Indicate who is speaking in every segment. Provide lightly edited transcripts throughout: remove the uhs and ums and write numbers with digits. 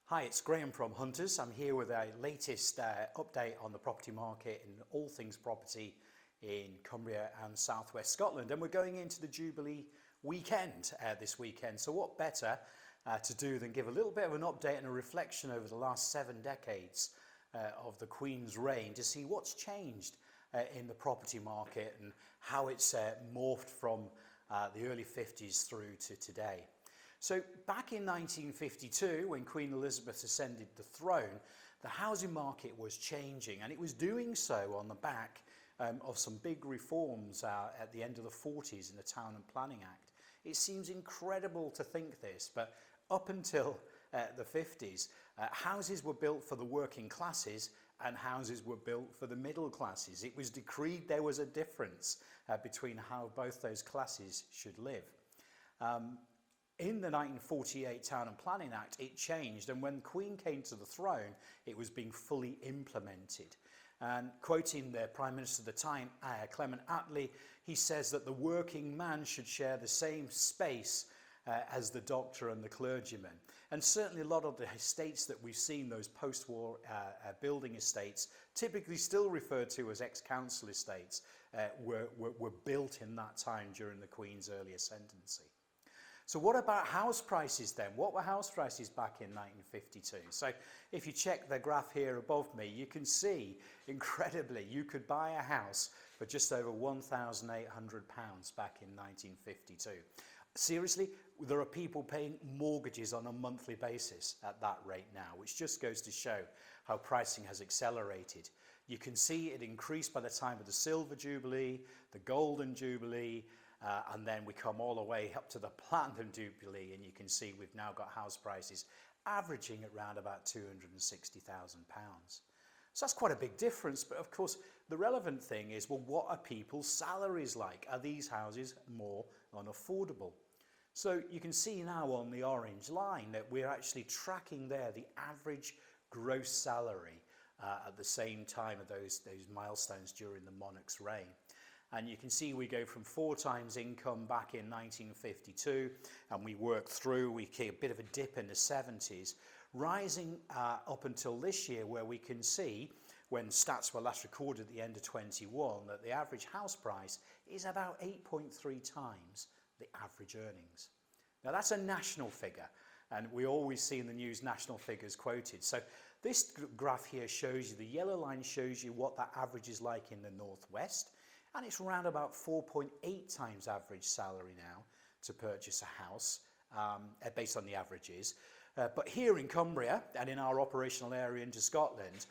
Speaker 1: Hi, it's Graeme from Hunters. I'm here with a latest update on the property market and all things property in Cumbria and southwest Scotland. And we're going into the Jubilee weekend this weekend. So what better to do than give a little bit of an update and a reflection over the last 7 decades of the Queen's reign to see what's changed in the property market and how it's morphed from the early 50s through to today. So back in 1952, when Queen Elizabeth ascended the throne, the housing market was changing, and it was doing so on the back of some big reforms at the end of the 40s in the Town and Planning Act. It seems incredible to think this, but up until the 50s, houses were built for the working classes and houses were built for the middle classes. It was decreed there was a difference between how both those classes should live. In the 1948 Town and Planning Act, it changed, and when the Queen came to the throne, it was being fully implemented. And quoting the Prime Minister of the time, Clement Attlee, he says that the working man should share the same space as the doctor and the clergyman. And certainly a lot of the estates that we've seen, those post-war building estates, typically still referred to as ex-council estates, were built in that time during the Queen's early ascendancy. So what about house prices then? What were house prices back in 1952? So if you check the graph here above me, you can see, incredibly, you could buy a house for just over £1,800 back in 1952. Seriously, there are people paying mortgages on a monthly basis at that rate now, which just goes to show how pricing has accelerated. You can see it increased by the time of the Silver Jubilee, the Golden Jubilee, and then we come all the way up to the Platinum Jubilee, and you can see we've now got house prices averaging at around about £260,000. So that's quite a big difference, but of course the relevant thing is, well, what are people's salaries like? Are these houses more unaffordable? So you can see now on the orange line that we're actually tracking there the average gross salary at the same time of those milestones during the monarch's reign. And you can see we go from 4 times income back in 1952, and we work through, we get a bit of a dip in the 70s, rising up until this year, where we can see, when stats were last recorded at the end of 21, that the average house price is about 8.3 times the average earnings. Now that's a national figure, and we always see in the news national figures quoted. So this graph here shows you, the yellow line shows you what that average is like in the northwest, and it's around about 4.8 times average salary now to purchase a house, based on the averages. But here in Cumbria and in our operational area into Scotland,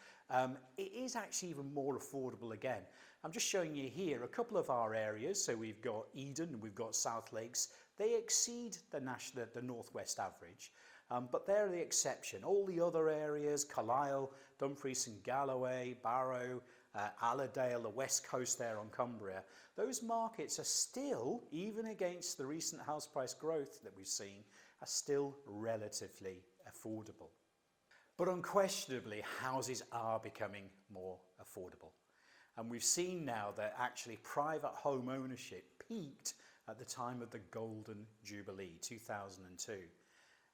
Speaker 1: it is actually even more affordable again. I'm just showing you here a couple of our areas. So we've got Eden and we've got South Lakes. They exceed the northwest average, but they're the exception. All the other areas, Carlisle, Dumfries and Galloway, Barrow, Allerdale, the west coast there on Cumbria, those markets are still, even against the recent house price growth that we've seen, are still relatively affordable. But unquestionably, houses are becoming more affordable. And we've seen now that actually private home ownership peaked at the time of the Golden Jubilee, 2002.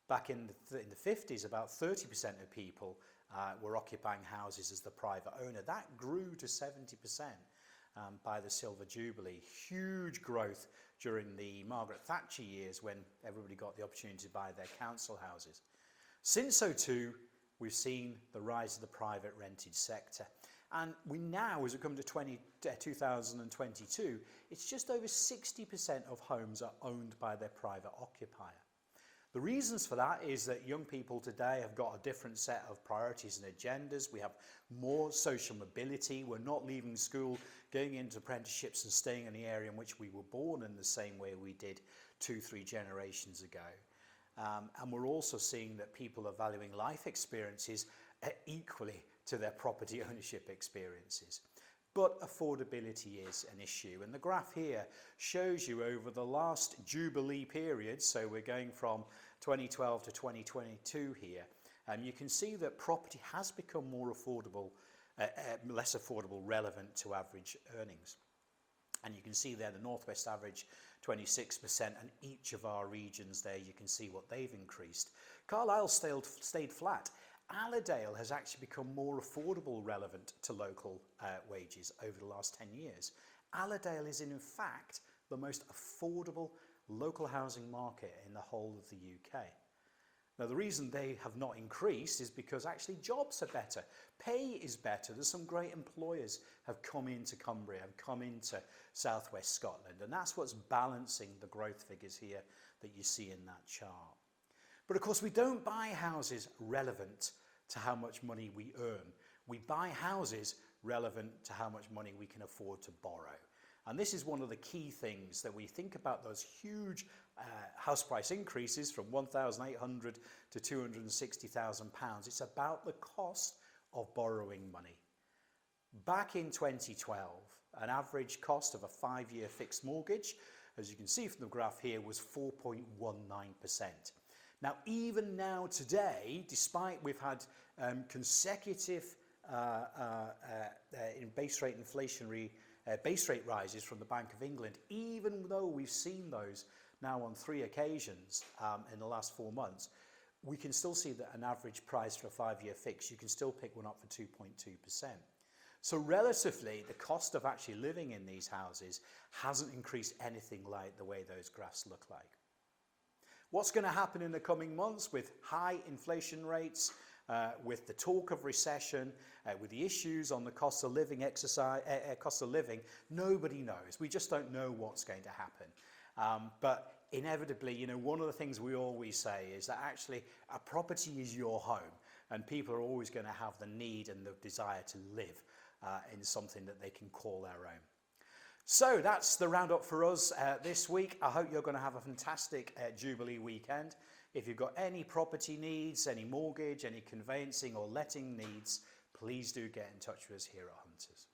Speaker 1: Back in the 50s, about 30% of people were occupying houses as the private owner. That grew to 70% by the Silver Jubilee. Huge growth during the Margaret Thatcher years, when everybody got the opportunity to buy their council houses. Since '02, we've seen the rise of the private rented sector. And we now, as we come to 2022, it's just over 60% of homes are owned by their private occupier. The reasons for that is that young people today have got a different set of priorities and agendas. We have more social mobility. We're not leaving school, going into apprenticeships and staying in the area in which we were born in the same way we did 2-3 generations ago. And we're also seeing that people are valuing life experiences equally to their property ownership experiences. But affordability is an issue, and the graph here shows you over the last Jubilee period, so we're going from 2012 to 2022 here, and you can see that property has become more affordable, less affordable, relevant to average earnings. And you can see there the Northwest average 26%, and each of our regions there you can see what they've increased. Carlisle stayed flat. Allerdale has actually become more affordable relevant to local wages over the last 10 years. Allerdale is in fact the most affordable local housing market in the whole of the UK. Now the reason they have not increased is because actually jobs are better, pay is better. There's some great employers have come into Cumbria, have come into southwest Scotland, and that's what's balancing the growth figures here that you see in that chart. But of course we don't buy houses relevant to how much money we earn. We buy houses relevant to how much money we can afford to borrow. And this is one of the key things that we think about, those huge house price increases from 1,800 to 260,000 pounds. It's about the cost of borrowing money. Back in 2012, an average cost of a 5-year fixed mortgage, as you can see from the graph here, was 4.19%. Now, even now today, despite we've had consecutive in base rate inflationary base rate rises from the Bank of England, even though we've seen those now on 3 occasions in the last 4 months, we can still see that an average price for a 5-year fix, you can still pick one up for 2.2%. So relatively, the cost of actually living in these houses hasn't increased anything like the way those graphs look like. What's going to happen in the coming months with high inflation rates, with the talk of recession, with the issues on the cost of living nobody knows. We just don't know what's going to happen. But inevitably, you know, one of the things we always say is that actually a property is your home, and people are always going to have the need and the desire to live in something that they can call their own. So that's the roundup for us this week. I hope you're going to have a fantastic Jubilee weekend. If you've got any property needs, any mortgage, any conveyancing or letting needs, please do get in touch with us here at Hunters.